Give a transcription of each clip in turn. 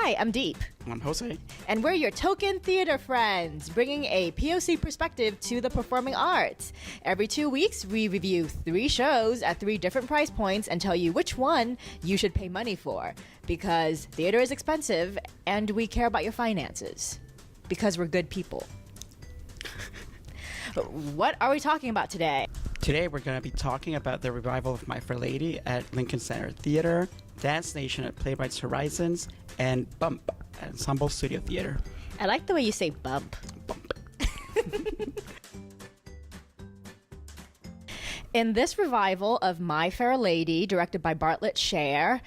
Hi, I'm Diep. I'm Jose. And we're your token theater friends, bringing a POC perspective to the performing arts. Every 2 weeks, we review 3 shows at 3 different price points and tell you which one you should pay money for. Because theater is expensive, and we care about your finances. Because we're good people. What are we talking about today? Today we're going to be talking about the revival of My Fair Lady at Lincoln Center Theater, Dance Nation at Playwrights Horizons, and Bump at Ensemble Studio Theater. I like the way you say bump. Bump. In this revival of My Fair Lady, directed by Bartlett Sher,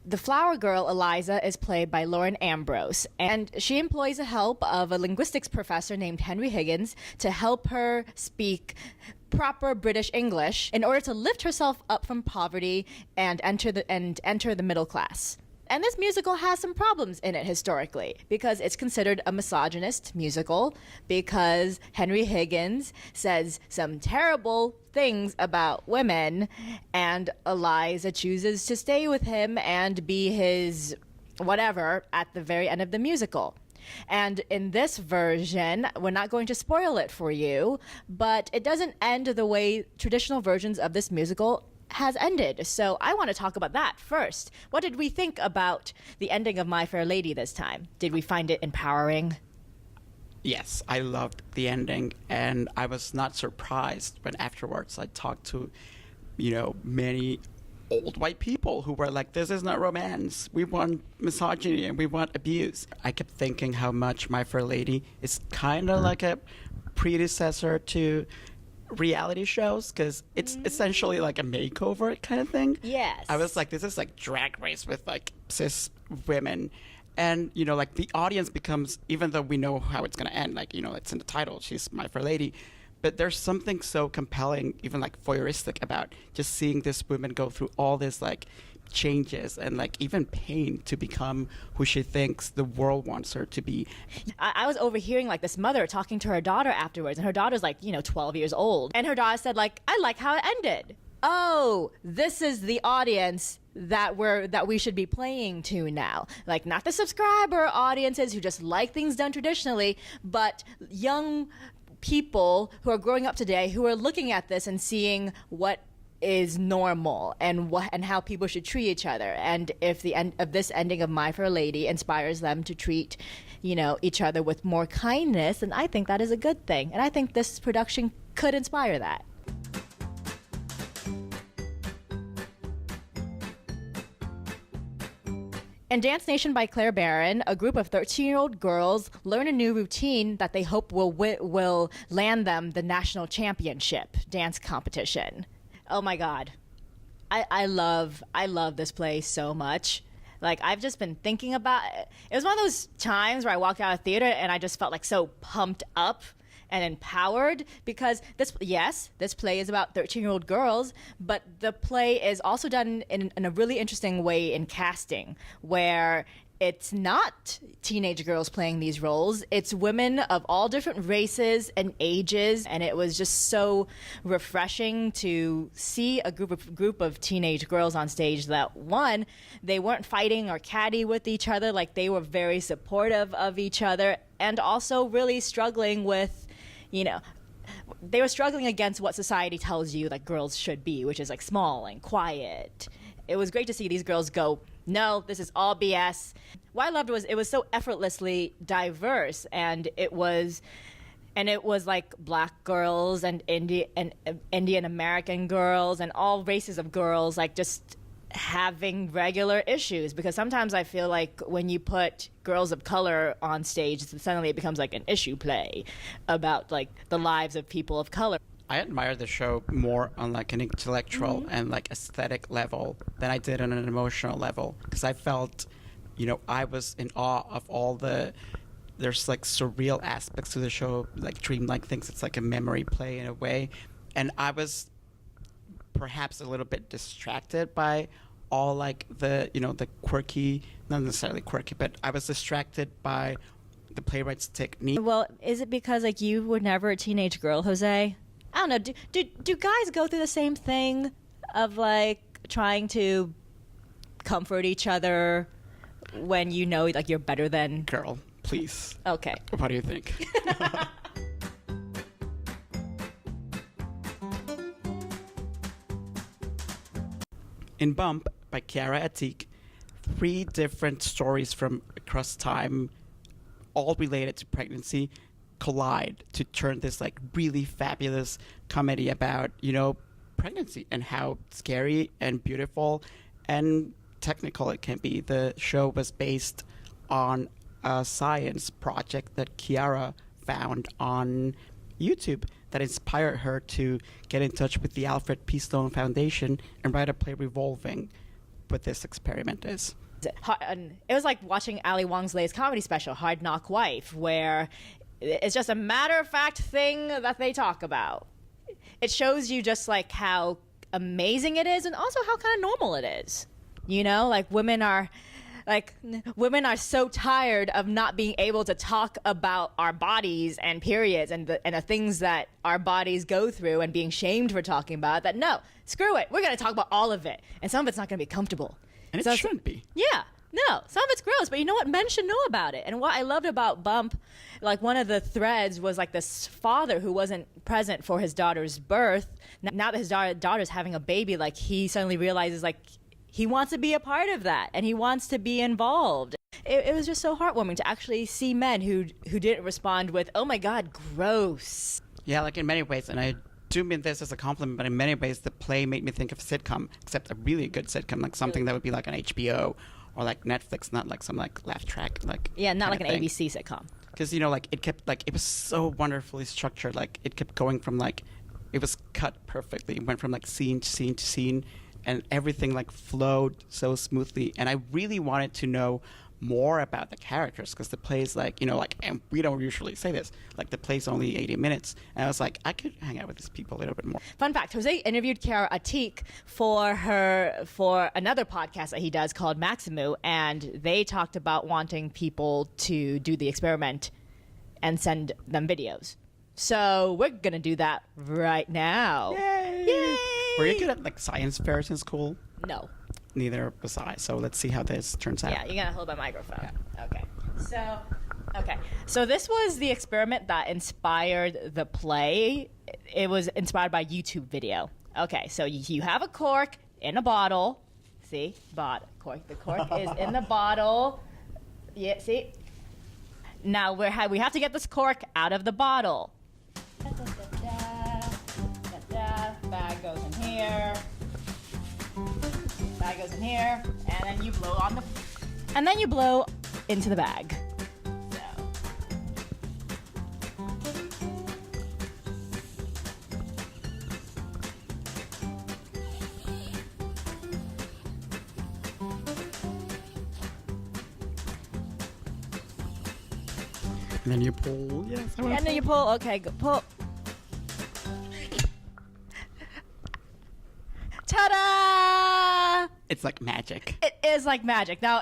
the flower girl Eliza is played by Lauren Ambrose, and she employs the help of a linguistics professor named Henry Higgins to help her speak proper British English in order to lift herself up from poverty and enter the middle class. And this musical has some problems in it historically, because it's considered a misogynist musical, because Henry Higgins says some terrible things about women, and Eliza chooses to stay with him and be his whatever at the very end of the musical. And in this version, we're not going to spoil it for you, but it doesn't end the way traditional versions of this musical has ended. So I want to talk about that first. What did we think about the ending of My Fair Lady this time? Did we find it empowering? Yes, I loved the ending, and I was not surprised when afterwards I talked to, many old white people who were like, this is not romance. We want misogyny and we want abuse. I kept thinking how much My Fair Lady is kind of like a predecessor to reality shows, because it's essentially like a makeover kind of thing. Yes. I was like, this is like Drag Race with like cis women. And, like the audience becomes, even though we know how it's going to end, like, it's in the title, she's My Fair Lady. But there's something so compelling, even like voyeuristic, about just seeing this woman go through all this like changes and like even pain to become who she thinks the world wants her to be. I was overhearing like this mother talking to her daughter afterwards, and her daughter's like, 12 years old. And her daughter said like, I like how it ended. Oh, this is the audience that we should be playing to now. Like, not the subscriber audiences who just like things done traditionally, but young people who are growing up today who are looking at this and seeing what is normal and how people should treat each other. And if the end of this ending of My Fair Lady inspires them to treat, each other with more kindness, then I think that is a good thing. And I think this production could inspire that. In Dance Nation by Claire Barron, a group of 13-year-old girls learn a new routine that they hope will land them the national championship dance competition. Oh my God. I love this play so much. Like, I've just been thinking about it. It was one of those times where I walked out of theater and I just felt like so pumped up and empowered, because this play is about 13-year-old girls, but the play is also done in a really interesting way in casting, where it's not teenage girls playing these roles. It's women of all different races and ages, and it was just so refreshing to see a group of teenage girls on stage that, one, they weren't fighting or catty with each other. Like, they were very supportive of each other, and also really struggling with, they were struggling against what society tells you like girls should be, which is like small and quiet. It was great to see these girls go, no, this is all BS. What I loved was it was so effortlessly diverse, and it was like black girls and Indian American girls and all races of girls, like just having regular issues, because sometimes I feel like when you put girls of color on stage, suddenly it becomes like an issue play about like the lives of people of color. I admire the show more on like an intellectual and like aesthetic level than I did on an emotional level, because I felt, I was in awe of all there's like surreal aspects to the show, like dreamlike things. It's like a memory play in a way, and I was perhaps a little bit distracted by all like the quirky, not necessarily quirky, but I was distracted by the playwright's technique. Well, is it because like you were never a teenage girl, Jose? I don't know. Do guys go through the same thing of like trying to comfort each other when you know like you're better than? Girl, please. Okay. What do you think? In Bump by Chiara Atik, 3 different stories from across time, all related to pregnancy, collide to turn this like really fabulous comedy about, pregnancy and how scary and beautiful and technical it can be. The show was based on a science project that Chiara found on YouTube that inspired her to get in touch with the Alfred P. Sloan Foundation and write a play revolving what this experiment is. It was like watching Ali Wong's latest comedy special, Hard Knock Wife, where it's just a matter-of-fact thing that they talk about. It shows you just like how amazing it is and also how kind of normal it is. Women are so tired of not being able to talk about our bodies and periods and the things that our bodies go through and being shamed for talking about it, that no, screw it. We're going to talk about all of it. And some of it's not going to be comfortable. And it shouldn't be. Yeah. No, some of it's gross, but you know what? Men should know about it. And what I loved about Bump, like one of the threads was like this father who wasn't present for his daughter's birth. Now that his daughter's having a baby, like he suddenly realizes like he wants to be a part of that and he wants to be involved. It was just so heartwarming to actually see men who didn't respond with, oh my God, gross. Yeah, like in many ways, and I do mean this as a compliment, but in many ways the play made me think of a sitcom, except a really good sitcom, like something that would be like on HBO or like Netflix, not like some like laugh track, like not like an ABC sitcom. Because it was so wonderfully structured. Like it kept going from like it was cut perfectly. It went from like scene to scene to scene, and everything like flowed so smoothly. And I really wanted to know more about the characters because the play's like, and we don't usually say this, like the play's only 80 minutes. And I was like, I could hang out with these people a little bit more. Fun fact, Jose interviewed Chiara Atik for another podcast that he does called Maximu, and they talked about wanting people to do the experiment and send them videos. So we're going to do that right now. Yay! Yay! Were you good at like science fairs in school? No. Neither was I. So let's see how this turns out. Yeah, you gotta hold my microphone. Yeah. Okay. So this was the experiment that inspired the play. It was inspired by YouTube video. Okay, so you have a cork in a bottle. See, cork. The cork is in the bottle. Yeah, see. Now we have to get this cork out of the bottle. Bag goes in here. Bag goes in here, and then you blow into the bag. So. And then you pull. Yes. And then you pull. Okay, pull. Ta-da! It's like magic. It is like magic. Now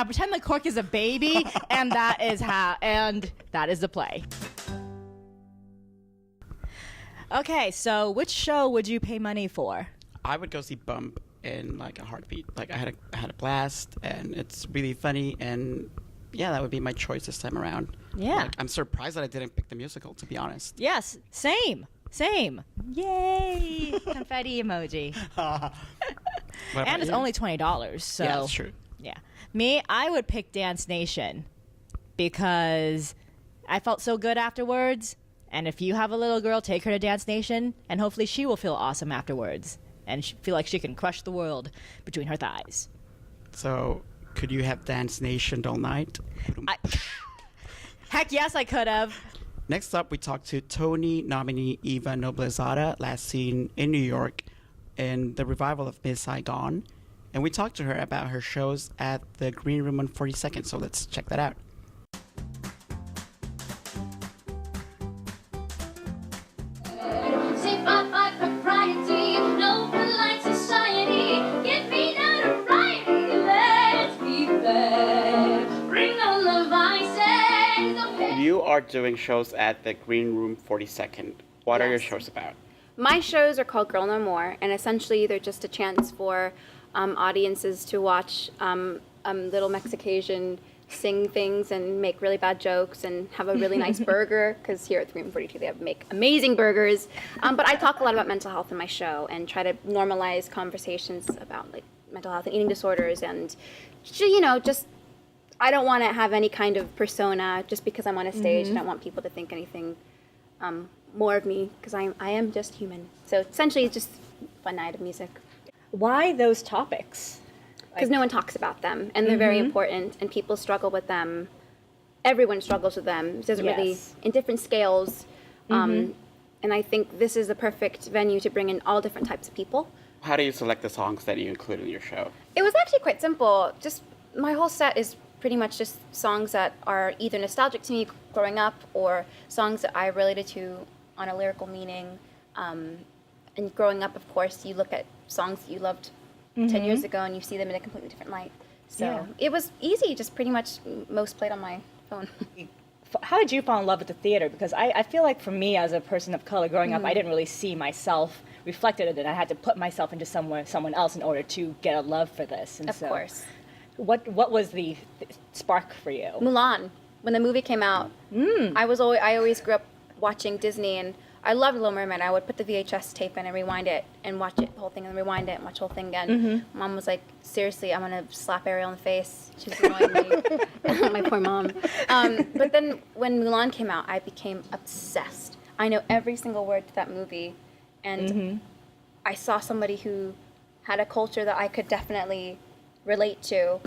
pretend the cork is a baby, and that is the play. Okay, so which show would you pay money for? I would go see Bump in like a heartbeat. Like I had a blast, and it's really funny, and yeah, that would be my choice this time around. Yeah. Like, I'm surprised that I didn't pick the musical, to be honest. Yes, same. Yay! Confetti emoji. And it's only $20, so yeah, that's true. Yeah. Me, I would pick Dance Nation because I felt so good afterwards. And if you have a little girl, take her to Dance Nation, and hopefully she will feel awesome afterwards and feel like she can crush the world between her thighs. So, could you have Dance Nation all night? Heck yes, I could have. Next up, we talked to Tony nominee Eva Noblezada, last seen in New York in the revival of Miss Saigon. And we talked to her about her shows at the Green Room on 42nd, so let's check that out. Safe by propriety, no polite society. Give me notoriety, let's be fair. Bring on the vices of You are doing shows at the Green Room 42nd. What are your shows about? My shows are called Girl No More, and essentially they're just a chance for audiences to watch little Mexicasian sing things and make really bad jokes and have a really nice burger, because here at 342 they make amazing burgers. But I talk a lot about mental health in my show and try to normalize conversations about like mental health and eating disorders, and just I don't want to have any kind of persona just because I'm on a stage. I don't want people to think anything more of me, because I am just human. So essentially it's just a fun night of music. Why those topics? Because no one talks about them, and they're very important, and people struggle with them. Everyone struggles with them. It doesn't really, in different scales. And I think this is the perfect venue to bring in all different types of people. How do you select the songs that you include in your show? It was actually quite simple. Just my whole set is pretty much just songs that are either nostalgic to me growing up, or songs that I related to on a lyrical meaning. And growing up, of course, you look at songs that you loved 10 years ago and you see them in a completely different light. So it was easy, just pretty much most played on my phone. How did you fall in love with the theater? Because I feel like for me as a person of color growing up, I didn't really see myself reflected in it. I had to put myself into someone else in order to get a love for this. And Of course. What was the spark for you? Mulan. When the movie came out, I always grew up watching Disney, and I loved Little Mermaid. I would put the VHS tape in and rewind it and watch it the whole thing, and rewind it and watch the whole thing again. Mom was like, seriously, I'm going to slap Ariel in the face. She was annoying me. My poor mom. But then when Mulan came out, I became obsessed. I know every single word to that movie. And I saw somebody who had a culture that I could definitely relate to.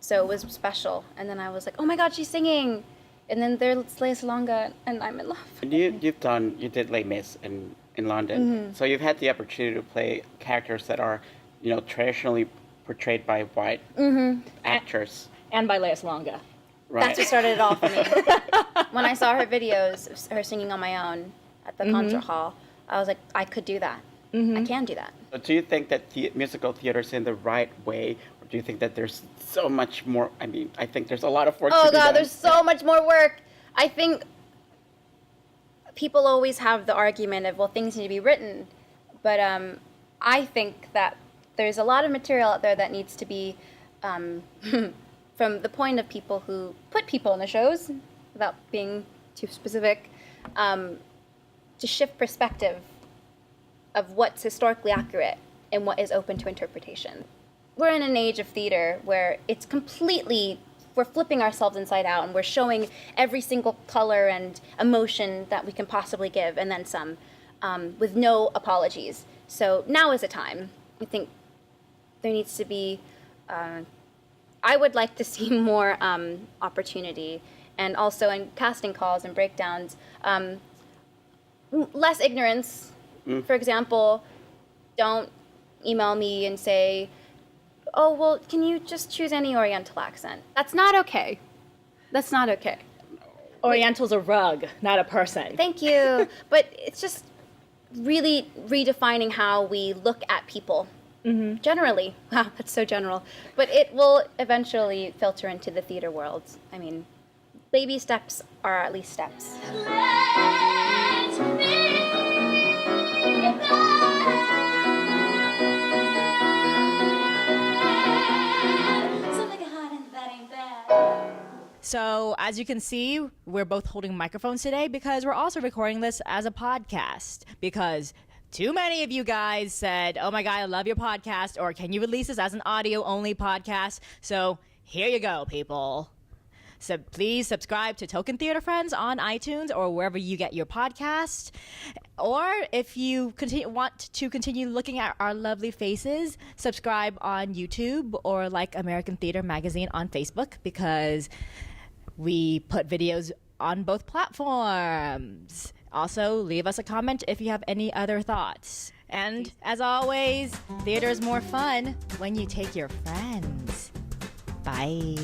So it was special. And then I was like, oh my God, she's singing. And then there's Les Longa, and I'm in love. And you did Les Mis in London. So you've had the opportunity to play characters that are, traditionally portrayed by white actors. And by Leia Longa. Right. That's what started it all for me. When I saw her videos of her singing on my own at the concert hall, I was like, I could do that. I can do that. So do you think that musical theater is in the right way, or do you think that there's so much more? I mean, I think there's a lot of work to be done. Oh God, there's so much more work. I think people always have the argument of, well, things need to be written. But I think that there's a lot of material out there that needs to be, from the point of people who put people in the shows, without being too specific, to shift perspective of what's historically accurate and what is open to interpretation. We're in an age of theater where it's completely, we're flipping ourselves inside out, and we're showing every single color and emotion that we can possibly give, and then some, with no apologies. So now is the time. I think there needs to be, I would like to see more opportunity, and also in casting calls and breakdowns, less ignorance. For example, don't email me and say, oh, well, can you just choose any Oriental accent? That's not okay. That's not okay. Oriental's a rug, not a person. Thank you. But it's just really redefining how we look at people. Generally. Wow, that's so general. But it will eventually filter into the theater world. I mean, baby steps are at least steps. Let's be So, as you can see, we're both holding microphones today because we're also recording this as a podcast. Because too many of you guys said, oh my God, I love your podcast, or can you release this as an audio-only podcast? So, here you go, people. So please subscribe to Token Theater Friends on iTunes or wherever you get your podcast. Or if you want to continue looking at our lovely faces, subscribe on YouTube or like American Theater Magazine on Facebook, because we put videos on both platforms. Also, leave us a comment if you have any other thoughts. And as always, theater is more fun when you take your friends. Bye.